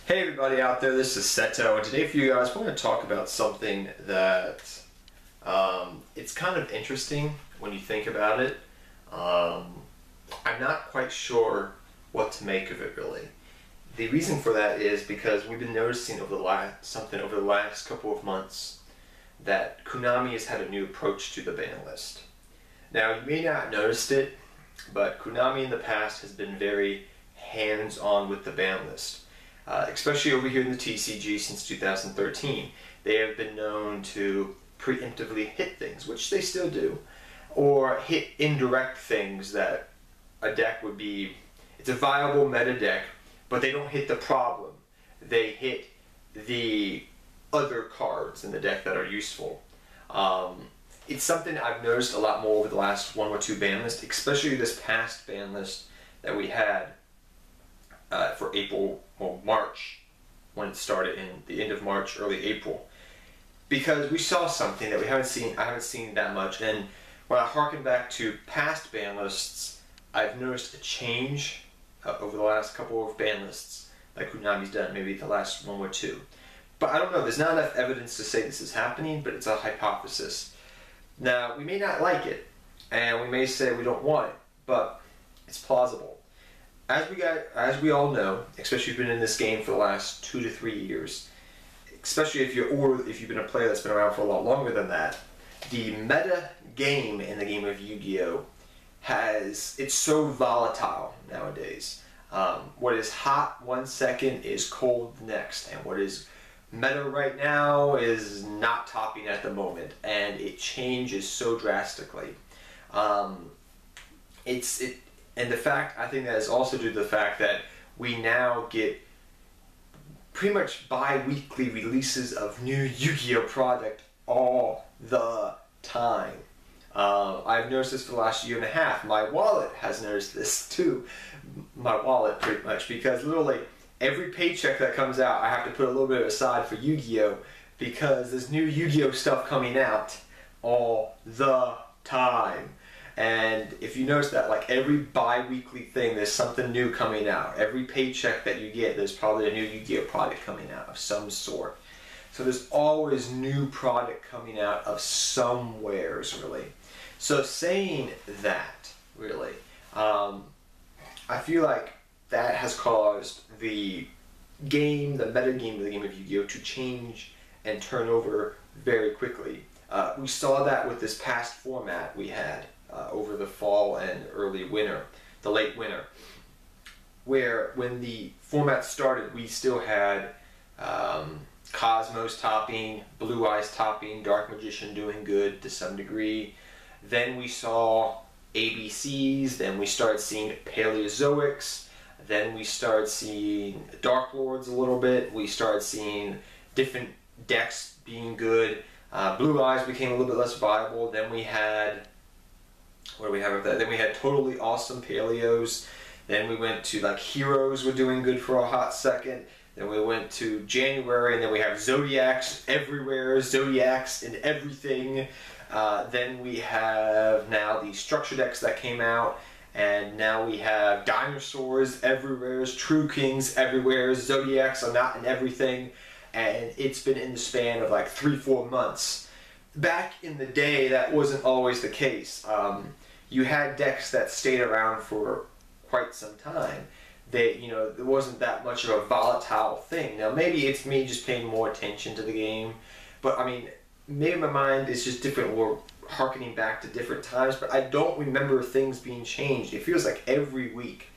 Hey everybody out there, this is Seto, and today for you guys I want to talk about something that it's kind of interesting when you think about it. I'm not quite sure what to make of it really. The reason for that is because we've been noticing over the last couple of months that Konami has had a new approach to the ban list. Now you may not have noticed it, but Konami in the past has been very hands-on with the ban list. Especially over here in the TCG since 2013. They have been known to preemptively hit things, which they still do, or hit indirect things that a deck would be, it's a viable meta deck, but they don't hit the problem. They hit the other cards in the deck that are useful. It's something I've noticed a lot more over the last one or two ban lists, especially this past ban list that we had for April or March, when it started in the end of March, early April, because we saw something that I haven't seen that much. And when I harken back to past ban lists, I've noticed a change over the last couple of ban lists that Konami's done, maybe the last one or two. But I don't know, there's not enough evidence to say this is happening, but it's a hypothesis. Now, we may not like it, and we may say we don't want it, but it's plausible. As we all know, especially if you've been in this game for the last 2 to 3 years, especially if you've been a player that's been around for a lot longer than that, the meta game in the game of Yu-Gi-Oh! It's so volatile nowadays. What is hot 1 second is cold next, and what is meta right now is not topping at the moment, and it changes so drastically. And the fact, I think that is also due to the fact that we now get pretty much bi-weekly releases of new Yu-Gi-Oh! Product all the time. I've noticed this for the last year and a half. My wallet has noticed this too. My wallet, pretty much, because literally every paycheck that comes out, I have to put a little bit aside for Yu-Gi-Oh! Because there's new Yu-Gi-Oh! Stuff coming out all the time. And if you notice that, like every bi-weekly thing, there's something new coming out. Every paycheck that you get, there's probably a new Yu-Gi-Oh! Product coming out of some sort. So there's always new product coming out of somewheres, really. So saying that, really, I feel like that has caused the game, the meta game of the game of Yu-Gi-Oh! To change and turn over very quickly. We saw that with this past format we had. Over the fall and early winter, the late winter, where when the format started, we still had Cosmos topping, Blue Eyes topping, Dark Magician doing good to some degree. Then we saw ABCs, then we started seeing Paleozoics, then we started seeing Dark Lords a little bit, we started seeing different decks being good. Blue Eyes became a little bit less viable. Then we had, what do we have with that? Then we had Totally Awesome Paleos. Then we went to like Heroes were doing good for a hot second. Then we went to January, and then we have Zodiacs everywhere, Zodiacs in everything. Then we have now the structure decks that came out, and now we have Dinosaurs everywhere, True Kings everywhere, Zodiacs are not in everything, and it's been in the span of like 3-4 months. Back in the day, that wasn't always the case. You had decks that stayed around for quite some time. There wasn't that much of a volatile thing. Now, maybe it's me just paying more attention to the game, but I mean, maybe my mind is just different. We're harkening back to different times, but I don't remember things being changed. It feels like every week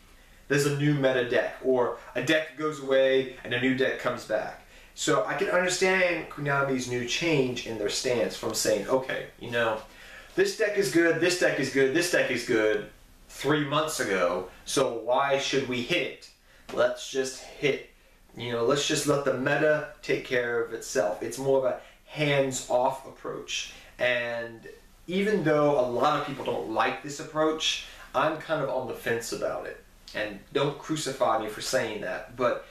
there's a new meta deck, or a deck goes away and a new deck comes back. So I can understand Konami's new change in their stance from saying, okay, this deck is good, this deck is good, this deck is good 3 months ago, so why should we hit it? Let's just hit, let's just let the meta take care of itself. It's more of a hands-off approach. And even though a lot of people don't like this approach, I'm kind of on the fence about it. And don't crucify me for saying that, but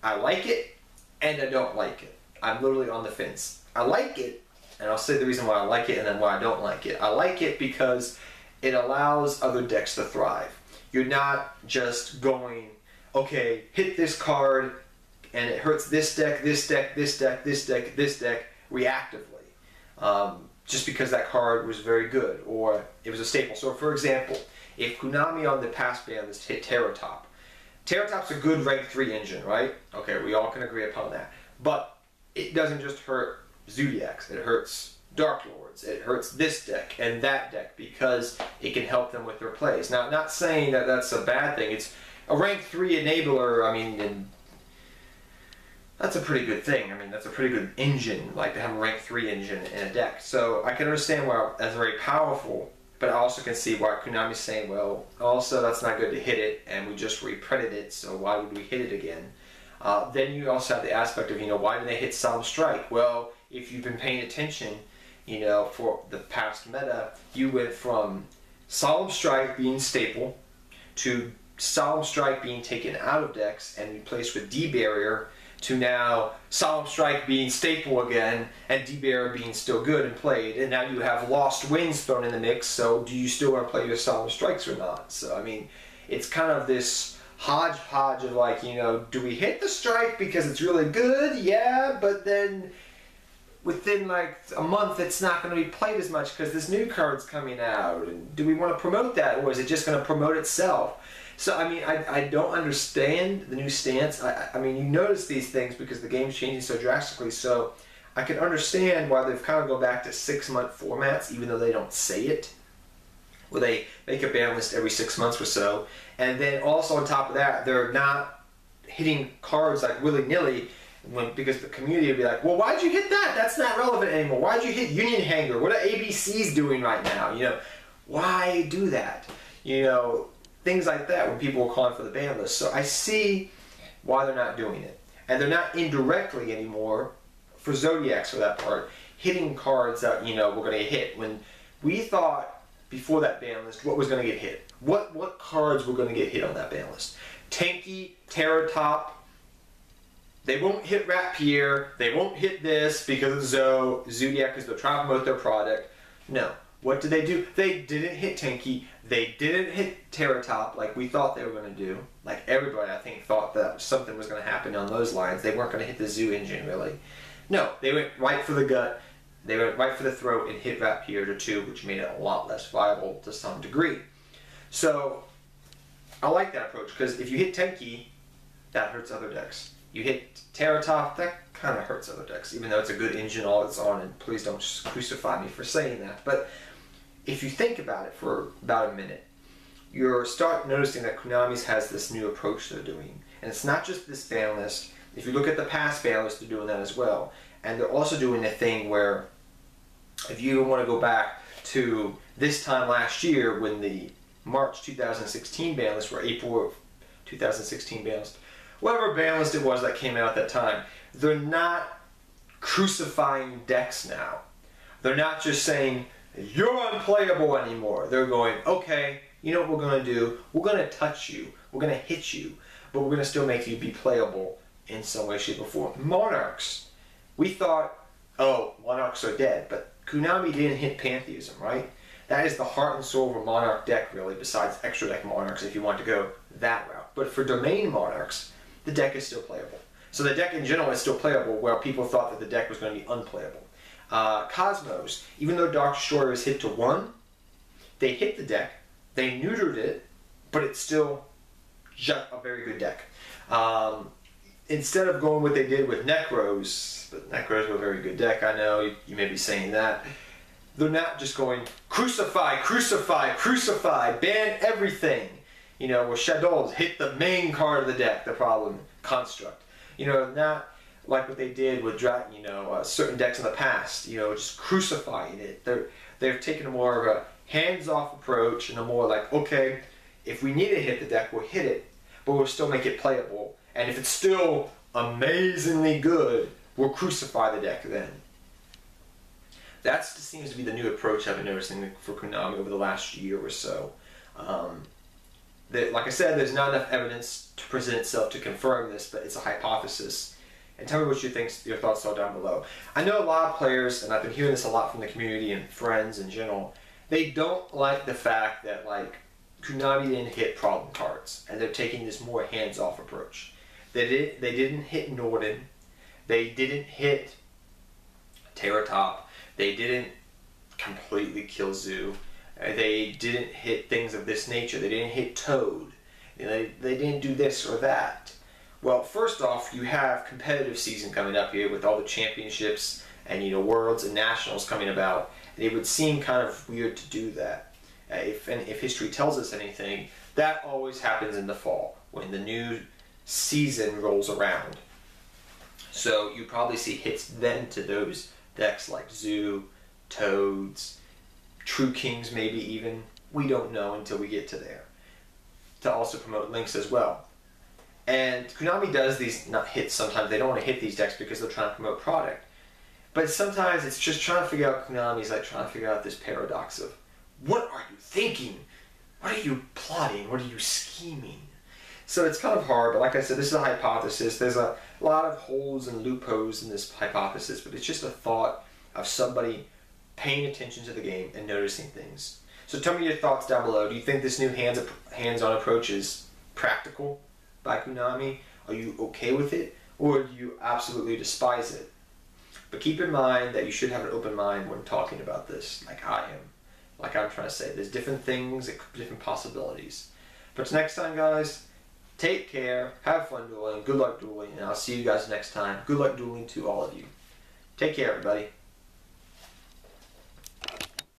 I like it, and I don't like it. I'm literally on the fence. I like it, and I'll say the reason why I like it and then why I don't like it. I like it because it allows other decks to thrive. You're not just going, okay, hit this card, and it hurts this deck, this deck, this deck, this deck, this deck reactively, just because that card was very good or it was a staple. So for example, if Konami on the past ban list hit Terratop, Terratop's a good rank 3 engine, right? Okay, we all can agree upon that. But it doesn't just hurt Zodiacs, it hurts Dark Lords, it hurts this deck and that deck because it can help them with their plays. Now, not saying that that's a bad thing. It's a rank 3 enabler, I mean, that's a pretty good thing. I mean, that's a pretty good engine, like to have a rank 3 engine in a deck. So I can understand why that's very powerful, but I also can see why Konami's saying, well, also that's not good to hit it, and we just reprinted it, so why would we hit it again? Then you also have the aspect of, why did they hit Solemn Strike? Well, if you've been paying attention, for the past meta, you went from Solemn Strike being staple to Solemn Strike being taken out of decks and replaced with D-Barrier, to now Solemn Strike being staple again and D-Barrier being still good and played, and now you have Lost Winds thrown in the mix, so do you still want to play your Solemn Strikes or not? So I mean, it's kind of this hodgepodge of like, do we hit the strike because it's really good? Yeah, but then within like a month it's not going to be played as much because this new card's coming out, and do we want to promote that, or is it just going to promote itself? So, I mean, I don't understand the new stance. I mean, you notice these things because the game's changing so drastically, so I can understand why they've kind of gone back to 6-month formats, even though they don't say it, where they make a ban list every 6 months or so. And then also on top of that, they're not hitting cards like willy-nilly, because the community will be like, well, why'd you hit that? That's not relevant anymore. Why'd you hit Union Hanger? What are ABCs doing right now? Why do that? Things like that when people are calling for the ban list. So I see why they're not doing it. And they're not indirectly anymore, for Zodiacs for that part, hitting cards that, we're going to get hit. When we thought, before that ban list, what was going to get hit? What cards were going to get hit on that ban list? Tanky, Terratop, they won't hit Rapier, they won't hit this because of Zodiac, because they're trying to promote their product. No. What did they do? They didn't hit Tanky. They didn't hit Terratop like we thought they were going to do. Like everybody, I think, thought that something was going to happen on those lines. They weren't going to hit the Zoo engine, really. No, they went right for the gut. They went right for the throat and hit Rapier to 2, which made it a lot less viable to some degree. So, I like that approach, because if you hit Tanky, that hurts other decks. You hit Terratop, that kind of hurts other decks, even though it's a good engine all it's on, and please don't just crucify me for saying that. But if you think about it for about a minute, you'll start noticing that Konami's has this new approach they're doing. And it's not just this ban list. If you look at the past ban list, they're doing that as well. And they're also doing a thing where, if you want to go back to this time last year when the March 2016 ban list, or April 2016 ban list, whatever ban list it was that came out at that time, they're not crucifying decks now. They're not just saying, you're unplayable anymore. They're going, okay, you know what we're going to do? We're going to touch you. We're going to hit you. But we're going to still make you be playable in some way, shape, or form. Monarchs. We thought, oh, Monarchs are dead. But Konami didn't hit Pantheism, right? That is the heart and soul of a Monarch deck, really, besides extra deck Monarchs if you want to go that route. But for Domain Monarchs, the deck is still playable. So the deck in general is still playable, where people thought that the deck was going to be unplayable. Cosmos, even though Dark Destroyer is hit to 1, they hit the deck, they neutered it, but it's still just a very good deck. Instead of going what they did with Necros, but Necros were a very good deck, I know, you may be saying that, they're not just going, crucify, crucify, crucify, ban everything. Where Shadows hit the main card of the deck, the problem, Construct. Not like what they did with certain decks in the past, just crucifying it. They're taking a more of a hands-off approach, and a more like, okay, if we need to hit the deck, we'll hit it, but we'll still make it playable. And if it's still amazingly good, we'll crucify the deck then. That seems to be the new approach I've been noticing for Konami over the last year or so. Like I said, there's not enough evidence to present itself to confirm this, but it's a hypothesis. And tell me what you think, your thoughts are down below. I know a lot of players, and I've been hearing this a lot from the community and friends in general, they don't like the fact that Konami didn't hit problem cards, and they're taking this more hands-off approach. They didn't hit Norden. They didn't hit Terratop. They didn't completely kill Zoo. They didn't hit things of this nature. They didn't hit Toad. They didn't do this or that. Well, first off, you have competitive season coming up here with all the championships and worlds and nationals coming about. And it would seem kind of weird to do that. If history tells us anything, that always happens in the fall when the new season rolls around. So you probably see hits then to those decks like Zoo, Toads, True Kings maybe even. We don't know until we get to there. To also promote links as well. And Konami does these not hits sometimes. They don't want to hit these decks because they're trying to promote product. But sometimes it's just trying to figure out, Konami's like trying to figure out this paradox of, what are you thinking? What are you plotting? What are you scheming? So it's kind of hard, but like I said, this is a hypothesis. There's a lot of holes and loopholes in this hypothesis, but it's just a thought of somebody paying attention to the game and noticing things. So tell me your thoughts down below. Do you think this new hands-on approach is practical by Konami? Are you okay with it? Or do you absolutely despise it? But keep in mind that you should have an open mind when talking about this, like I am. Like I'm trying to say. There's different things, different possibilities. But next time, guys, take care, have fun dueling, good luck dueling, and I'll see you guys next time. Good luck dueling to all of you. Take care, everybody.